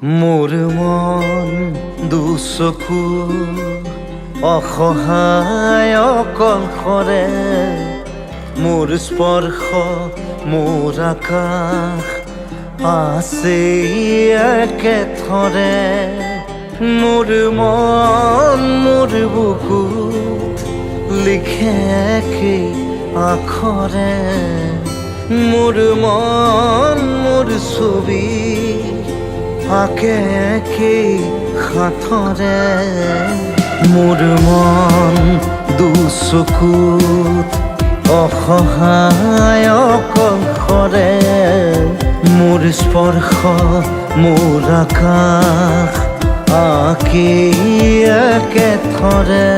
মোৰ মন দুচকু অসহায় অকলশৰে, মোৰ স্পৰ্শ মোৰ আকাশ আছে একেথৰে। মোৰ মন মোৰ বুকুত লিখে একেই আখৰে, মোৰ মন মোৰ ছবি আঁকে একেই সাঁথৰে। মোৰ মন দুচকুত অসহায় অকলশৰে, মোৰ স্পৰ্শ মোৰ আকাশ আঁকি একেথৰে।